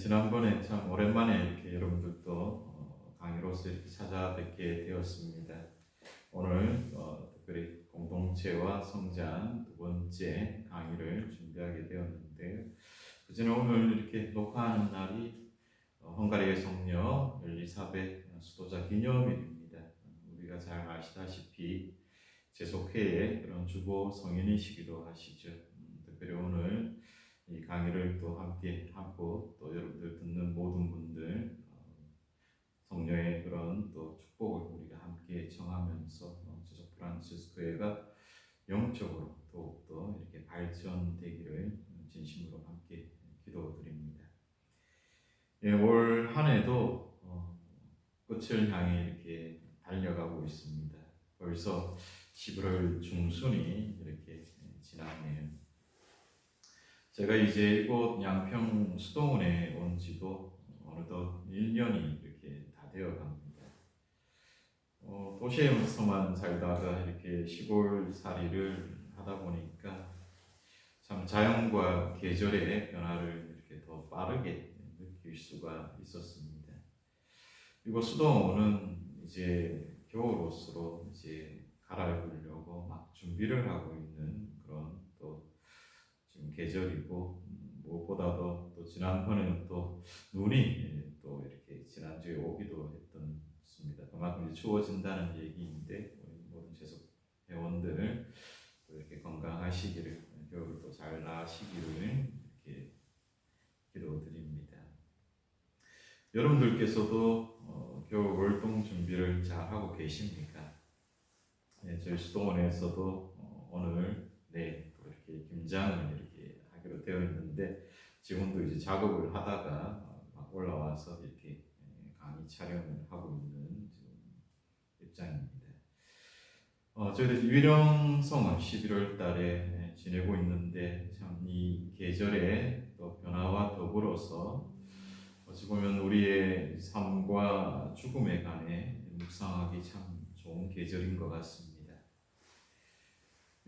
지난번에 참 오랜만에 이렇게 여러분들도 강의로서 이렇게 찾아뵙게 되었습니다. 오늘 특별히 공동체와 성장 두 번째 강의를 준비하게 되었는데요. 그전에 오늘 이렇게 녹화하는 날이 헝가리의 성녀 엘리사벳 수도자 기념일입니다. 우리가 잘 아시다시피 제속회의 그런 주보 성인이시기도 하시죠. 특별히 오늘 이 강의를 또 함께 하고 또 여러분들 듣는 모든 분들 성녀의 그런 또 축복을 우리가 함께 청하면서 제속 프란치스코 교회가 영적으로 더욱더 이렇게 발전되기를 진심으로 함께 기도드립니다. 올 한 해도 끝을 향해 이렇게 달려가고 있습니다. 벌써 11월 중순이 이렇게 지났네요. 제가 이제 이곳 양평 수동원에 온 지도 어느덧 1년이 이렇게 다 되어 갑니다. 도시에서만 살다가 이렇게 시골 살이를 하다 보니까 참 자연과 계절의 변화를 이렇게 더 빠르게 느낄 수가 있었습니다. 이곳 수동원은 이제 겨울옷으로 이제 갈아입으려고 막 준비를 하고 있는 그런 또 지금 계절이고, 무엇보다도 또 지난번에는 또 눈이 또 이렇게 지난주에 오기도 했습니다. 그만큼 이제 추워진다는 얘기인데 우리 모든 제속 회원들 또 이렇게 건강하시기를, 겨울을 또 잘 나시기를 이렇게 기도드립니다. 여러분들께서도 겨울 월동 준비를 잘 하고 계십니까? 저희 수도원에서도 오늘 내일 또 이렇게 김장을 이렇게 하기로 되어 있는데, 지금도 이제 작업을 하다가 막 올라와서 이렇게 강의 촬영을 하고 있는 지금 입장입니다. 저희들 유령성을 11월 달에 지내고 있는데, 참 이 계절의 또 변화와 더불어서 어찌 보면 우리의 삶과 죽음에 관해 묵상하기 참 좋은 계절인 것 같습니다.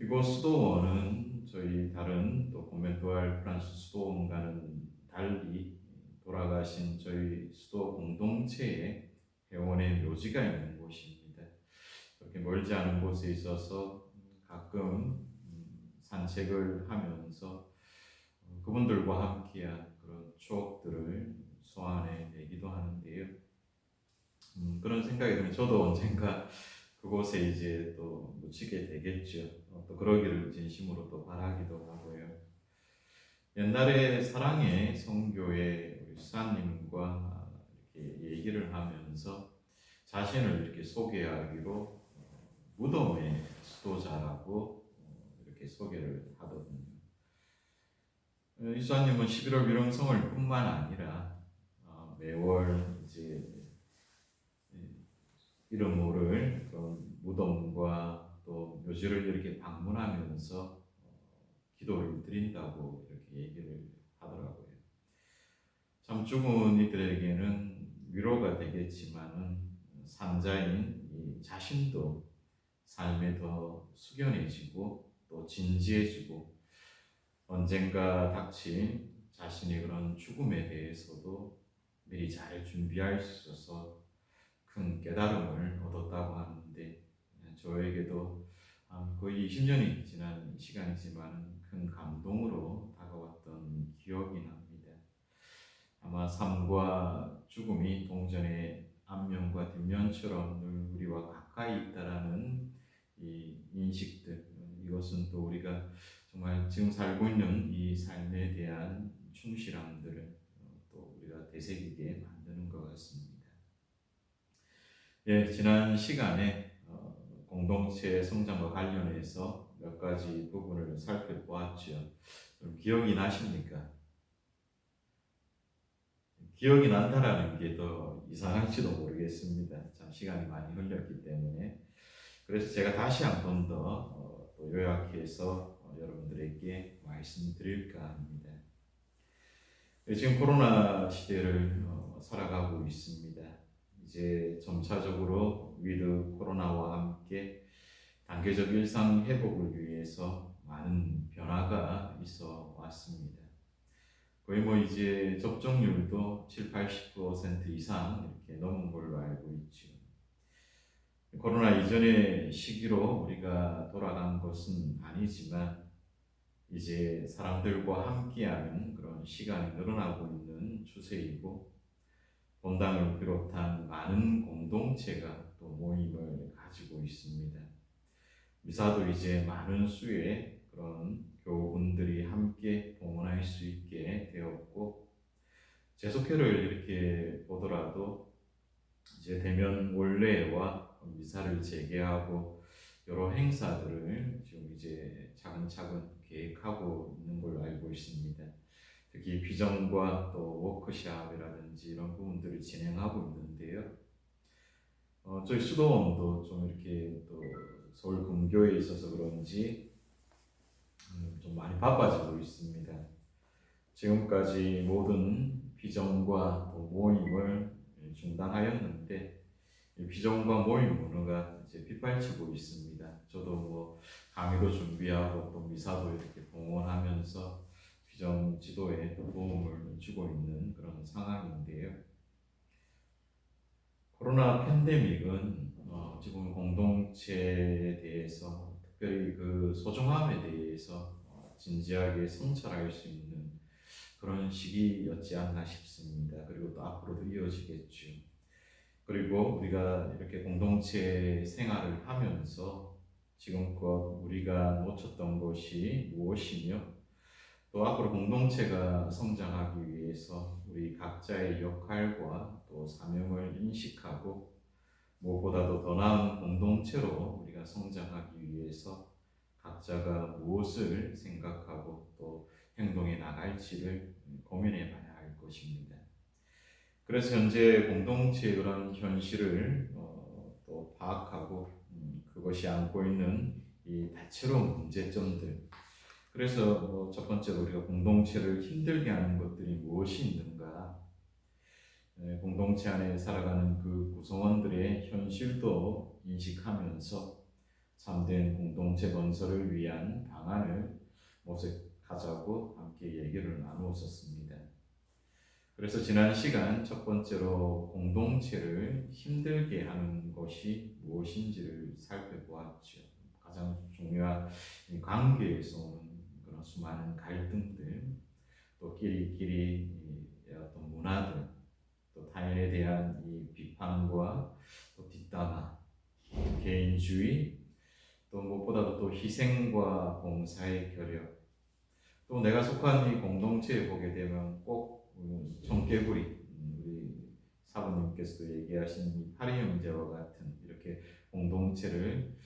이곳 수도원은 저희 다른 또 conventual 프란스 수도원과는 달리 돌아가신 저희 수도 공동체의 회원의 묘지가 있는 곳입니다. 그렇게 멀지 않은 곳에 있어서 가끔 산책을 하면서 그분들과 함께한 그런 추억들을 소환해 내기도 하는데요. 그런 생각이 들면 저도 언젠가 그곳에 이제 또 묻히게 되겠죠. 또 그러기를 진심으로 또 바라기도 하고요. 옛날에 사랑의 성교의 우리 수사님과 이렇게 얘기를 하면서 자신을 이렇게 소개하기로 무덤의 수도자라고 이렇게 소개를 하거든요. 이 수사님은 11월 유령성을 뿐만 아니라 매월 이제 이름 모를 그런 무덤과 또 묘지를 이렇게 방문하면서 기도를 드린다고 이렇게 얘기를 하더라고요. 참 죽은 이들에게는 위로가 되겠지만은 산자인 이 자신도 삶에 더 숙연해지고 또 진지해지고, 언젠가 닥친 자신의 그런 죽음에 대해서도 미리 잘 준비할 수 있어서 큰 깨달음을 얻었다고 하는데, 저에게도 거의 20년이 지난 시간이지만 큰 감동으로 다가왔던 기억이 납니다. 아마 삶과 죽음이 동전의 앞면과 뒷면처럼 늘 우리와 가까이 있다라는 이 인식들, 이것은 또 우리가 정말 지금 살고 있는 이 삶에 대한 충실함들을 또 우리가 되새기게 만드는 것 같습니다. 지난 시간에 공동체 성장과 관련해서 몇 가지 부분을 살펴보았죠. 기억이 나십니까? 기억이 난다라는 게 더 이상할지도 모르겠습니다. 참 시간이 많이 흘렸기 때문에. 그래서 제가 다시 한 번 더 또 요약해서 여러분들에게 말씀드릴까 합니다. 지금 코로나 시대를 살아가고 있습니다. 이제 점차적으로 위드 코로나와 함께 단계적 일상 회복을 위해서 많은 변화가 있어 왔습니다. 거의 뭐 이제 접종률도 7, 80% 이상 이렇게 넘은 걸로 알고 있죠. 코로나 이전의 시기로 우리가 돌아간 것은 아니지만 이제 사람들과 함께하는 그런 시간이 늘어나고 있는 추세이고 본당을 비롯한 많은 공동체가 또 모임을 가지고 있습니다. 미사도 이제 많은 수의 그런 교우분들이 함께 봉헌할 수 있게 되었고 제속회를 이렇게 보더라도 이제 대면 원례와 미사를 재개하고 여러 행사들을 지금 이제 차근차근 계획하고 있는 걸로 알고 있습니다. 특히 비전과 또 워크숍이라든지 이런 부분들을 진행하고 있는데요. 저희 수도원도 좀 이렇게 또 서울 근교에 있어서 그런지 좀 많이 바빠지고 있습니다. 지금까지 모든 비전과 또 모임을 중단하였는데 비전과 모임 문화가 이제 빗발치고 있습니다. 저도 뭐 강의도 준비하고 또 미사도 이렇게 봉헌하면서 비전 지도에 도움을 주고 있는 그런 상황인데요. 코로나 팬데믹은 지금 공동체에 대해서 특별히 그 소중함에 대해서 진지하게 성찰할 수 있는 그런 시기였지 않나 싶습니다. 그리고 또 앞으로도 이어지겠죠. 그리고 우리가 이렇게 공동체 생활을 하면서 지금껏 우리가 놓쳤던 것이 무엇이며 또 앞으로 공동체가 성장하기 위해서 우리 각자의 역할과 또 사명을 인식하고 무엇보다도 더 나은 공동체로 우리가 성장하기 위해서 각자가 무엇을 생각하고 또 행동해 나갈지를 고민해 봐야 할 것입니다. 그래서 현재 공동체의 그런 현실을 또 파악하고 그것이 안고 있는 이 다채로운 문제점들, 그래서 첫 번째로 우리가 공동체를 힘들게 하는 것들이 무엇이 있는가, 공동체 안에 살아가는 그 구성원들의 현실도 인식하면서 참된 공동체 건설을 위한 방안을 모색하자고 함께 얘기를 나누었었습니다. 그래서 지난 시간 첫 번째로 공동체를 힘들게 하는 것이 무엇인지를 살펴보았죠. 가장 중요한 관계에서 오는 그런 수많은 갈등들, 또 끼리끼리 어떤 문화들, 또 타인에 대한 이 비판과 또 뒷담화, 개인주의, 또 무엇보다도 또 희생과 봉사의 결여, 또 내가 속한 이 공동체에 보게 되면 꼭 청개구리, 우리 사부님께서도 얘기하신 이 파리 형제와 같은 이렇게 공동체를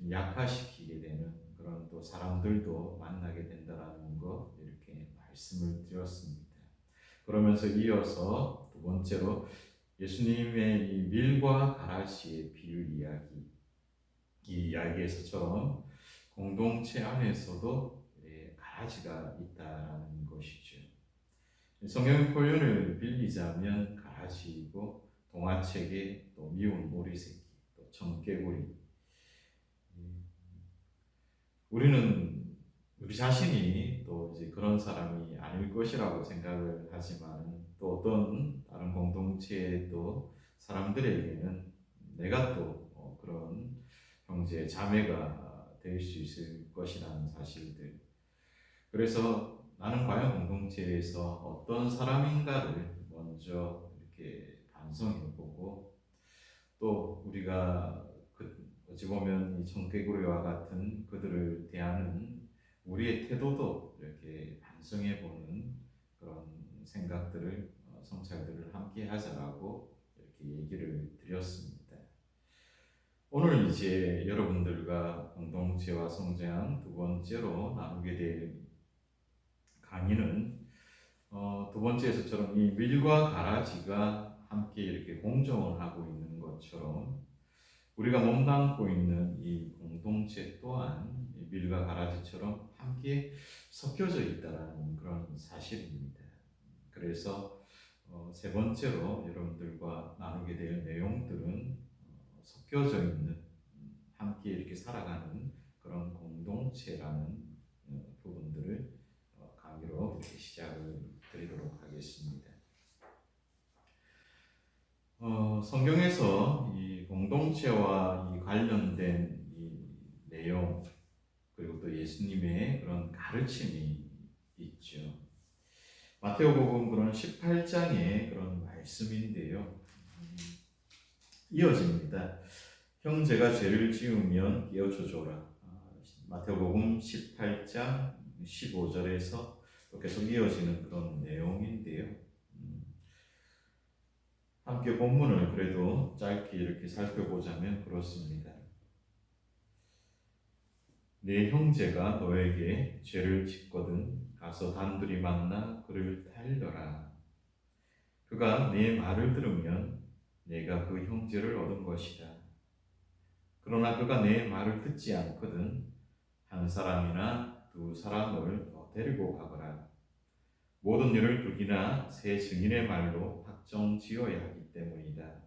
약화시키게 되는 그런 또 사람들도 만나게 된다라는 거 이렇게 말씀을 드렸습니다. 그러면서 이어서 두 번째로 예수님의 이 밀과 가라지의 비유 이야기, 이 이야기에서처럼 공동체 안에서도 가라지가 있다라는 것이죠. 성경 표현을 빌리자면 가라지이고 동화책에 또 미운 오리새끼, 또 청개구리. 우리는 우리 자신이 또 이제 그런 사람이 아닐 것이라고 생각을 하지만 또 어떤 다른 공동체의 또 사람들에게는 내가 또 그런 형제 자매가 될 수 있을 것이라는 사실들. 그래서 나는 과연 공동체에서 어떤 사람인가를 먼저 이렇게 반성해보고 또 우리가 어찌 보면 이 청개구리와 같은 그들을 대하는 우리의 태도도 이렇게 반성해보는 그런 생각들을 성찰들을 함께 하자라고 이렇게 얘기를 드렸습니다. 오늘 이제 여러분들과 공동체와 성장 두 번째로 나누게 될 강의는 두 번째에서처럼 이 밀과 가라지가 함께 이렇게 공존을 하고 있는 것처럼 우리가 몸담고 있는 이 공동체 또한 밀과 가라지처럼 함께 섞여져 있다는 그런 사실입니다. 그래서 세 번째로 여러분들과 나누게 될 내용들은 섞여져 있는 함께 이렇게 살아가는 그런 공동체라는 부분들을 강의로 이렇게 시작을 드리도록 있습니다. 성경에서 이 공동체와 이 관련된 이 내용, 그리고 또 예수님의 그런 가르침이 있죠. 마태오복음 그런 18장의 그런 말씀인데요. 이어집니다. 형제가 죄를 지으면 깨어져 줘라. 마태오복음 18장 15절에서 계속 이어지는 그런 내용인데요. 함께 본문을 그래도 짧게 이렇게 살펴보자면 그렇습니다. 네 형제가 너에게 죄를 짓거든 가서 단둘이 만나 그를 달려라. 그가 네 말을 들으면 내가 그 형제를 얻은 것이다. 그러나 그가 내 말을 듣지 않거든 한 사람이나 두 사람을 더 데리고 가거라. 모든 일을 둘이나 세 증인의 말로 확정지어야 하기 때문이다.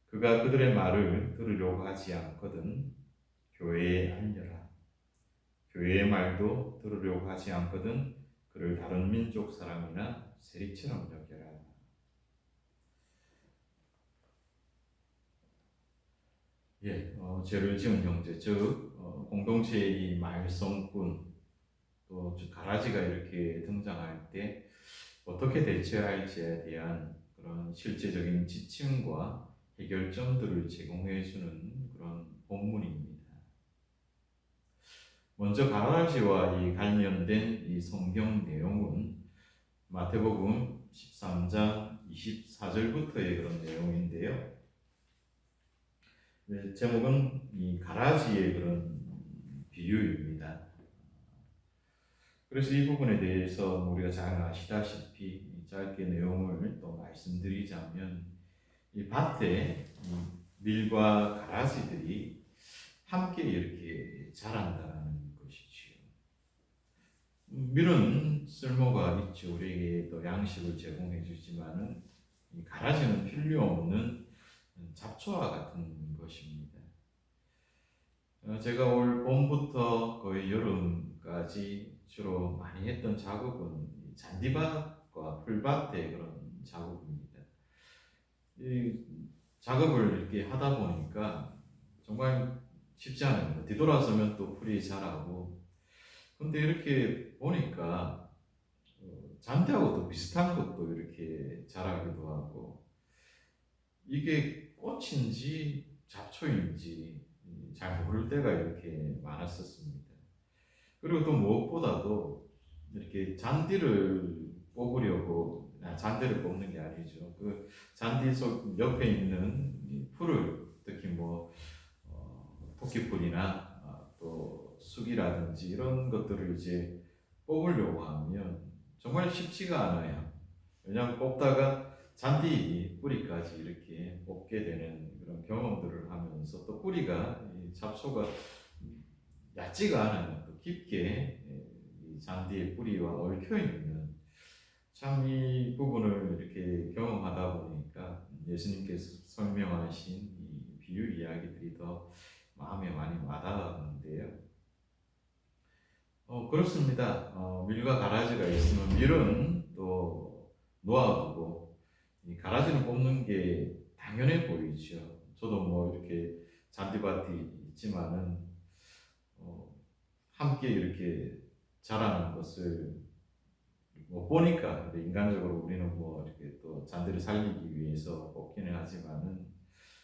그가 그들의 말을 들으려고 하지 않거든 교회에 알려라. 교회의 말도 들으려고 하지 않거든 그를 다른 민족 사람이나 세리처럼 여겨라. 죄를 지은 형제, 즉 공동체의 이 말썽꾼, 또 가라지가 이렇게 등장할 때 어떻게 대처해야 할지에 대한 그런 실제적인 지침과 해결점들을 제공해주는 그런 본문입니다. 먼저 가라지와 이 관련된 이 성경 내용은 마태복음 13장 24절부터의 그런 내용인데요. 제목은 이 가라지의 그런 비유입니다. 그래서 이 부분에 대해서 우리가 잘 아시다시피 짧게 내용을 또 말씀드리자면 이 밭에 밀과 가라지들이 함께 이렇게 자란다는 것이지요. 밀은 쓸모가 있죠. 우리에게 또 양식을 제공해 주지만은 이 가라지는 필요 없는 잡초와 같은 것입니다. 제가 올 봄부터 거의 여름까지 주로 많이 했던 작업은 잔디밭과 풀밭의 그런 작업입니다. 이 작업을 이렇게 하다 보니까 정말 쉽지 않아요. 뒤돌아서면 또 풀이 자라고. 근데 이렇게 보니까 잔디하고 또 비슷한 것도 이렇게 자라기도 하고, 이게 꽃인지 잡초인지 잘 모를 때가 이렇게 많았었습니다. 그리고 또 무엇보다도 이렇게 잔디를 뽑으려고, 잔디를 뽑는 게 아니죠. 그 잔디 속 옆에 있는 풀을, 특히 토끼풀이나 또 쑥이라든지 이런 것들을 이제 뽑으려고 하면 정말 쉽지가 않아요. 왜냐하면 뽑다가 잔디 뿌리까지 이렇게 뽑게 되는 그런 경험들을 하면서, 또 뿌리가 잡초가 얕지가 않아요. 또 깊게 이 잔디의 뿌리와 얽혀 있는, 참 이 부분을 이렇게 경험하다 보니까 예수님께서 설명하신 이 비유 이야기들이 더 마음에 많이 와닿았는데요. 그렇습니다. 밀과 가라지가 있으면 밀은 또 놓아두고 이 가라지는 뽑는 게 당연해 보이죠. 저도 이렇게 잔디밭이 있지만은 함께 이렇게 자라는 것을 보니까, 인간적으로 우리는 이렇게 또 잔디를 살리기 위해서 뽑기는 하지만은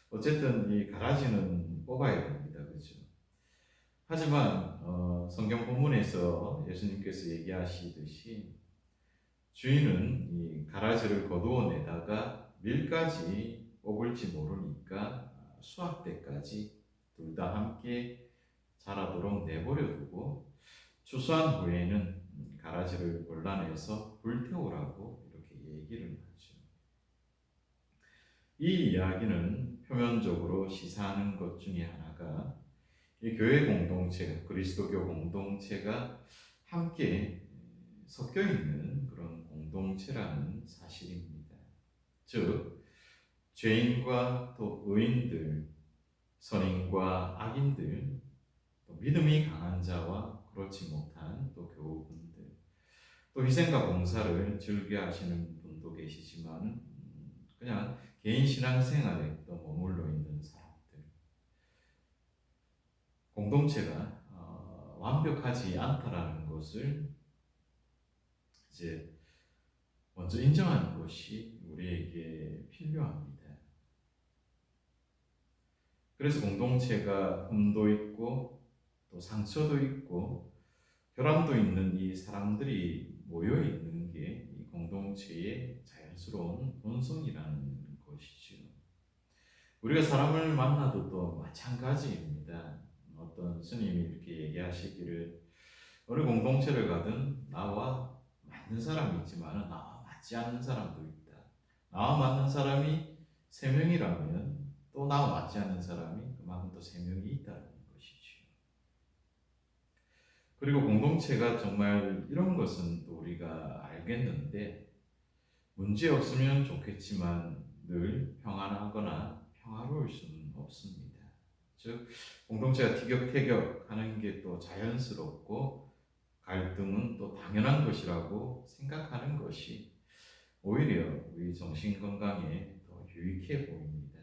어쨌든 이 가라지는 뽑아야 됩니다. 그렇죠? 하지만 성경 본문에서 예수님께서 얘기하시듯이 주인은 이 가라지를 거두어내다가 밀까지 뽑을지 모르니까 수확 때까지 둘 다 함께 자라도록 내버려 두고 추수한 후에는 가라지를 골라내서 불태우라고 이렇게 얘기를 하죠. 이 이야기는 표면적으로 시사하는 것 중에 하나가 이 교회 공동체, 그리스도교 공동체가 함께 섞여 있는 그런 공동체라는 사실입니다. 즉, 죄인과 또 의인들, 선인과 악인들, 또 믿음이 강한 자와 그렇지 못한 또 교우분들, 또 희생과 봉사를 즐겨 하시는 분도 계시지만 그냥 개인 신앙생활에 또 머물러 있는 사람들, 공동체가 완벽하지 않다라는 것을 이제 먼저 인정하는 것이 우리에게 필요합니다. 그래서 공동체가 흠도 있고 또 상처도 있고 결함도 있는 이 사람들이 모여 있는 게 이 공동체의 자연스러운 본성이라는 것이죠. 우리가 사람을 만나도 또 마찬가지입니다. 어떤 스님이 이렇게 얘기하시기를 어느 공동체를 가든 나와 맞는 사람이 있지만 나와 맞지 않는 사람도 있다. 나와 맞는 사람이 3명이라면 또 나와 맞지 않는 사람이 그만큼 또 3명이 있다는 것이죠. 그리고 공동체가 정말 이런 것은 또 우리가 알겠는데 문제 없으면 좋겠지만 늘 평안하거나 평화로울 수는 없습니다. 즉 공동체가 티격태격하는 게 또 자연스럽고 갈등은 또 당연한 것이라고 생각하는 것이 오히려 우리 정신 건강에 더 유익해 보입니다.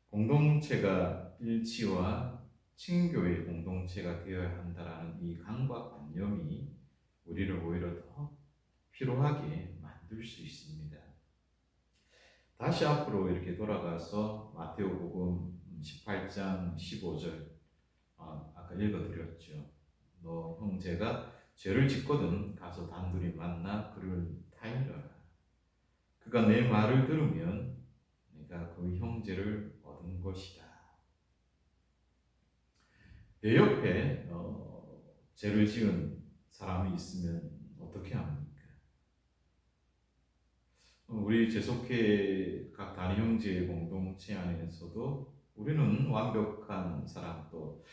공동체가 일치와 친교의 공동체가 되어야 한다라는 이 강박관념이 우리를 오히려 더 피로하게 만들 수 있습니다. 다시 앞으로 이렇게 돌아가서 마테오복음 18장 15절 아까 읽어드렸죠. 너 형제가 죄를 짓거든 가서 단둘이 만나 그를 타일러라. 그가 내 말을 들으면 내가 그 형제를 얻은 것이다. 내 옆에 죄를 지은 사람이 있으면 어떻게 합니까? 우리 재속회 각 단위 형제의 공동체 안에서도 우리는 완벽한 사람 또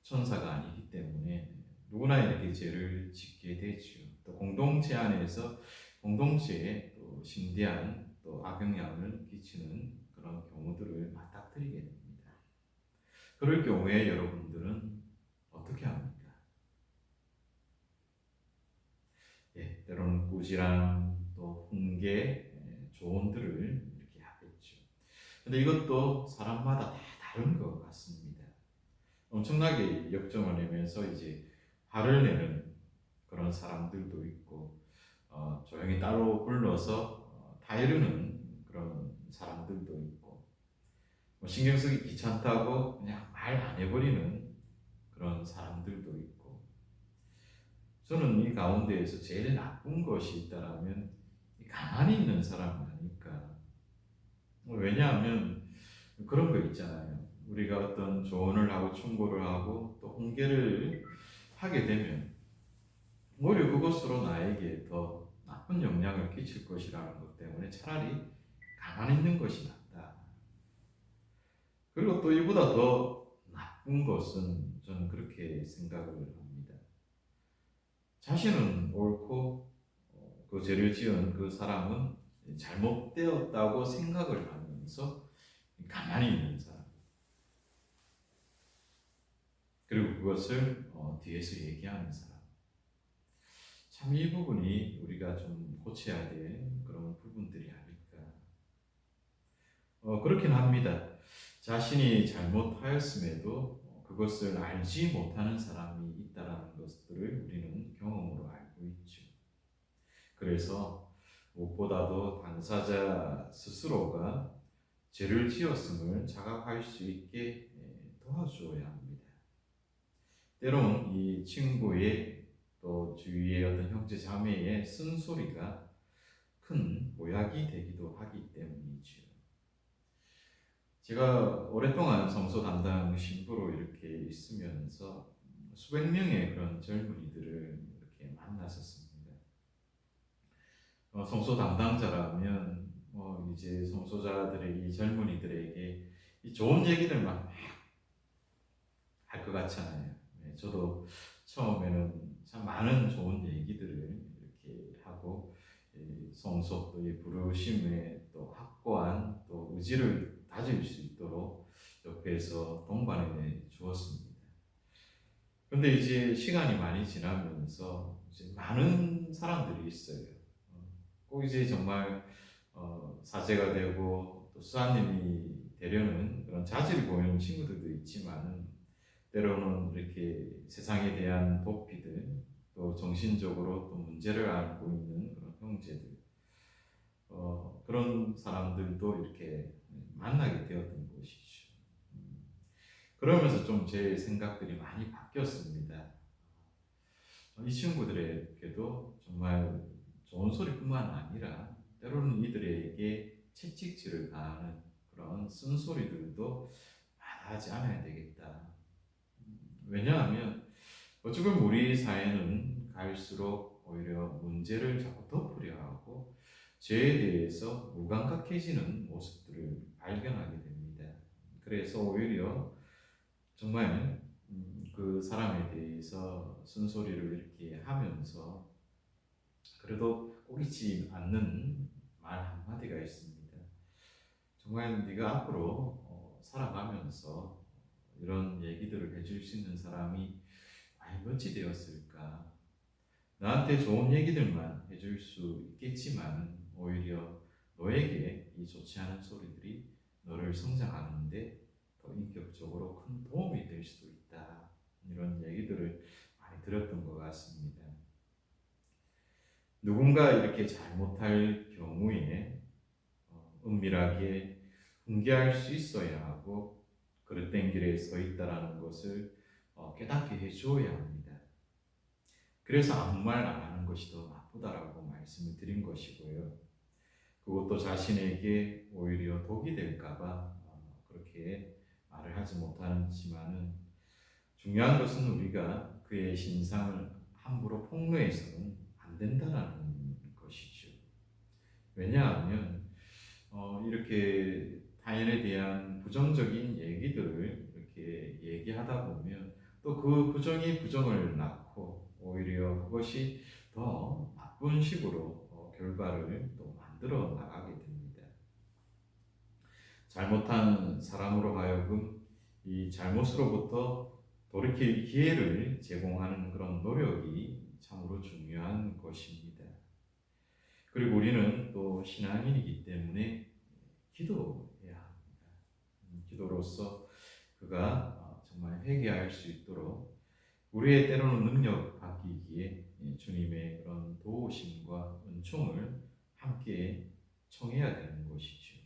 천사가 아니기 때문에 누구나 이렇게 죄를 짓게 되죠. 또 공동체 안에서 공동체에 또 심대한 또 악영향을 끼치는 그런 경우들을 맞닥뜨리게 됩니다. 그럴 경우에 여러분들은 어떻게 합니까? 예, 때로는 꾸지람, 또 훈계, 조언들을 이렇게 하겠죠. 근데 이것도 사람마다 다 다른 것 같습니다. 엄청나게 역정을 내면서 이제 화를 내는 그런 사람들도 있고, 조용히 따로 불러서 타이르는 그런 사람들도 있고, 뭐 신경 쓰기 귀찮다고 그냥 말 안 해버리는 그런 사람들도 있고, 저는 이 가운데에서 제일 나쁜 것이 있다라면 가만히 있는 사람 아닐까. 왜냐하면 그런 거 있잖아요. 우리가 어떤 조언을 하고 충고를 하고 또 훈계를 하게 되면 오히려 그것으로 나에게 더 나쁜 영향을 끼칠 것이라는 것 때문에 차라리 가만히 있는 것이 낫다. 그리고 또 이보다 더 나쁜 것은 저는 그렇게 생각을 합니다. 자신은 옳고 그 죄를 지은 그 사람은 잘못되었다고 생각을 하면서 가만히 있는 사람. 그리고 그것을 뒤에서 얘기하는 사람. 참 이 부분이 우리가 좀 고쳐야 될 그런 부분들이 아닐까. 그렇긴 합니다. 자신이 잘못하였음에도 그것을 알지 못하는 사람이 있다라는 것들을 우리는 경험으로 알고 있죠. 그래서 무엇보다도 당사자 스스로가 죄를 지었음을 자각할 수 있게 도와줘야 합니다. 때론 이 친구의 또 주위의 어떤 형제 자매의 쓴소리가 큰 모약이 되기도 하기 때문이죠. 제가 오랫동안 성소 담당 신부로 이렇게 있으면서 수백 명의 그런 젊은이들을 이렇게 만났었습니다. 성소 담당자라면 이제 성소자들의 이 젊은이들에게 이 좋은 얘기들만 할 것 같잖아요. 네, 저도 처음에는 참 많은 좋은 얘기들을 이렇게 하고 성소 또 이 부르심에 또 확고한 또 의지를 다질 수 있도록 옆에서 동반해 주었습니다. 근데 이제 시간이 많이 지나면서 이제 많은 사람들이 있어요. 꼭 이제 정말 사제가 되고 또 수사님이 되려는 그런 자질을 보이는 친구들도 있지만 때로는 이렇게 세상에 대한 도피들 또 정신적으로 또 문제를 앓고 있는 그런 형제들 그런 사람들도 이렇게 만나게 되었던 것이죠. 그러면서 좀 제 생각들이 많이 바뀌었습니다. 이 친구들에게도 정말 좋은 소리뿐만 아니라 때로는 이들에게 채찍질을 가하는 그런 쓴소리들도 마다하지 않아야 되겠다. 왜냐하면 어쩌면 우리 사회는 갈수록 오히려 문제를 자꾸 덮으려 하고 죄에 대해서 무감각해지는 모습들을 발견하게 됩니다. 그래서 오히려 정말 그 사람에 대해서 쓴소리를 이렇게 하면서 그래도 꼬이지 않는 말 한마디가 있습니다. 정말 네가 앞으로 살아가면서 이런 얘기들을 해줄 수 있는 사람이 많이 몇이 되었을까? 나한테 좋은 얘기들만 해줄 수 있겠지만 오히려 너에게 이 좋지 않은 소리들이 너를 성장하는데 더 인격적으로 큰 도움이 될 수도 있다. 이런 얘기들을 많이 들었던 것 같습니다. 누군가 이렇게 잘못할 경우에 은밀하게 훈계할 수 있어야 하고 그릇된 길에 서 있다라는 것을 깨닫게 해주어야 합니다. 그래서 아무 말 안 하는 것이 더 나쁘다라고 말씀을 드린 것이고요. 그것도 자신에게 오히려 독이 될까봐 그렇게 말을 하지 못하지만은 중요한 것은 우리가 그의 신상을 함부로 폭로해서는 안 된다는 것이죠. 왜냐하면 이렇게 타인에 대한 부정적인 얘기들을 이렇게 얘기하다 보면 또 그 부정이 부정을 낳고 오히려 그것이 더 나쁜 식으로 결과를 또 만들어 나가게 됩니다. 잘못한 사람으로 하여금 이 잘못으로부터 돌이킬 기회를 제공하는 그런 노력이 참으로 중요한 것입니다. 그리고 우리는 또 신앙인이기 때문에 기도해야 합니다. 기도로서 그가 정말 회개할 수 있도록 우리의 때로는 능력 바뀌기에 주님의 그런 도우심과 은총을 함께 청해야 되는 것이죠.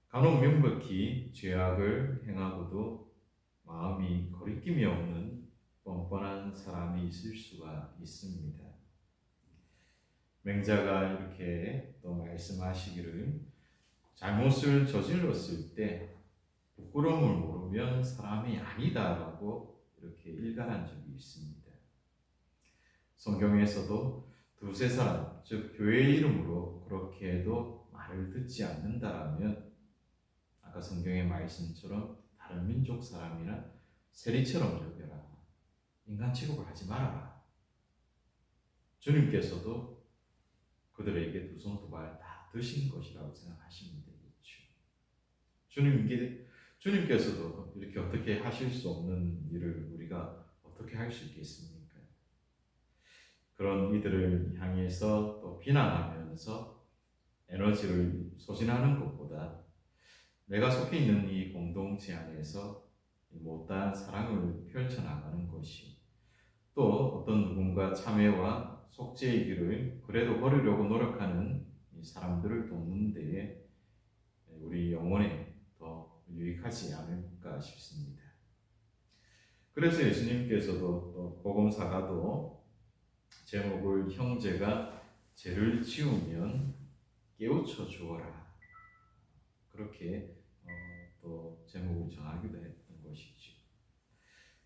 간혹 명백히 죄악을 행하고도 마음이 거리낌이 없는 뻔뻔한 사람이 있을 수가 있습니다. 맹자가 이렇게 또 말씀하시기를 잘못을 저질렀을 때 부끄러움을 모르면 사람이 아니다라고 이렇게 일갈한 적이 있습니다. 성경에서도 두세 사람, 즉 교회의 이름으로 그렇게 해도 말을 듣지 않는다라면 아까 성경의 말씀처럼 다른 민족 사람이나 세리처럼 여겨라. 인간 취급을 하지 말아라. 주님께서도 그들에게 두 손 두 발 다 드신 것이라고 생각하시면 되겠죠. 주님께서도 이렇게 어떻게 하실 수 없는 일을 우리가 어떻게 할 수 있겠습니까? 그런 이들을 향해서 또 비난하면서 에너지를 소진하는 것보다 내가 속해 있는 이 공동체 안에서 못다한 사랑을 펼쳐나가는 것이 또 어떤 누군가 참회와 속죄의 길을 그래도 걸으려고 노력하는 이 사람들을 돕는 데에 우리 영혼에 더 유익하지 않을까 싶습니다. 그래서 예수님께서도 또 복음사가도 제목을 형제가 죄를 지우면 깨우쳐 주어라 그렇게 또 제목을 정하기도 했던 것이죠.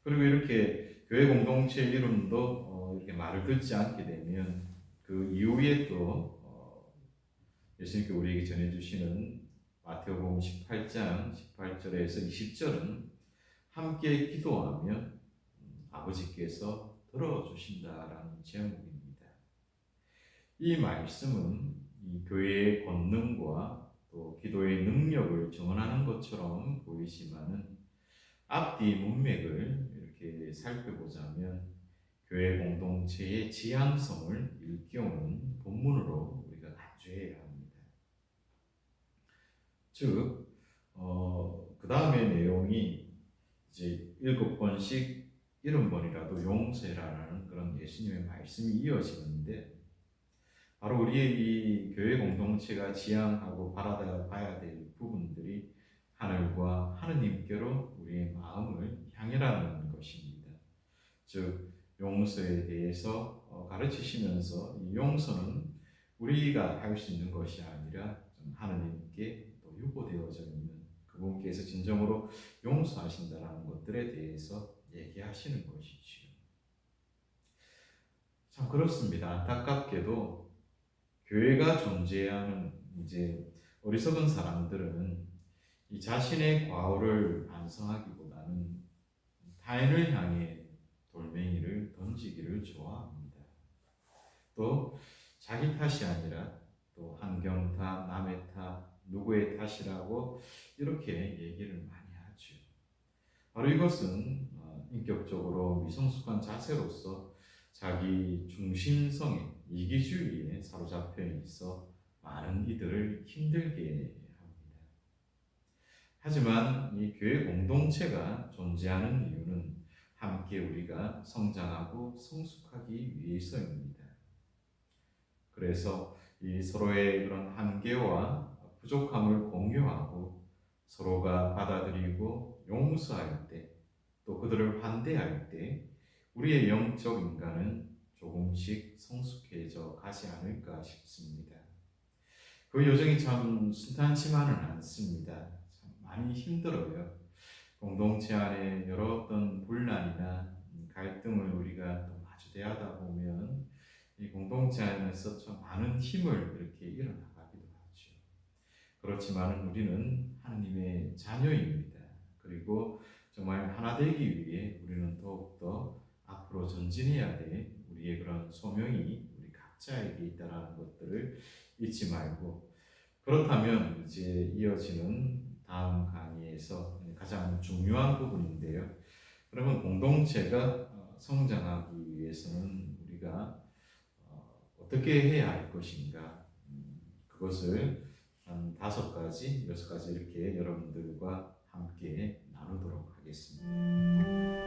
그리고 이렇게 교회 공동체 이름도 이렇게 말을 듣지 않게 되면 그 이후에 또 예수님께 우리에게 전해주시는 마태복음 18장 18절에서 20절은 함께 기도하면 아버지께서 들어주신다라는 제목입니다. 이 말씀은 이 교회의 권능과 또 기도의 능력을 증언하는 것처럼 보이지만은 앞뒤 문맥을 이렇게 살펴보자면 교회 공동체의 지향성을 일깨우는 본문으로 우리가 간주해야 합니다. 즉, 그 다음의 내용이 이제 7번씩 70번이라도 용서해라라는 그런 예수님의 말씀이 이어지는데, 바로 우리의 이 교회 공동체가 지향하고 바라봐야 될 부분들이 하늘과 하느님께로 우리의 마음을 향해라는 것입니다. 즉, 용서에 대해서 가르치시면서 이 용서는 우리가 할 수 있는 것이 아니라 좀 하느님께 또 유보되어져 있는 그분께서 진정으로 용서하신다는 것들에 대해서 얘기하시는 것이지요. 참 그렇습니다. 안타깝게도 교회가 존재하는 이제 어리석은 사람들은 이 자신의 과오를 반성하기보다는 타인을 향해 돌멩이를 던지기를 좋아합니다. 또 자기 탓이 아니라 또 환경 탓, 남의 탓, 누구의 탓이라고 이렇게 얘기를 많이 하죠. 바로 이것은 인격적으로 미성숙한 자세로서 자기 중심성의 이기주의에 사로잡혀 있어 많은 이들을 힘들게 합니다. 하지만 이 교회 공동체가 존재하는 이유는 함께 우리가 성장하고 성숙하기 위해서입니다. 그래서 이 서로의 그런 한계와 부족함을 공유하고 서로가 받아들이고 용서할 때, 또 그들을 환대할 때 우리의 영적 인간은 조금씩 성숙해져 가지 않을까 싶습니다. 그 여정이 참 순탄치만은 않습니다. 참 많이 힘들어요. 공동체 안에 여러 어떤 분란이나 갈등을 우리가 또 마주대하다 보면 이 공동체 안에서 참 많은 힘을 이렇게 일어나가기도 하죠. 그렇지만 우리는 하나님의 자녀입니다. 그리고 정말 하나 되기 위해 우리는 더욱더 앞으로 전진해야 될 우리의 그런 소명이 우리 각자에게 있다는 것들을 잊지 말고, 그렇다면 이제 이어지는 다음 강의에서 가장 중요한 부분인데요. 그러면 공동체가 성장하기 위해서는 우리가 어떻게 해야 할 것인가, 그것을 한 5가지, 6가지 이렇게 여러분들과 함께 나누도록 하겠습니다.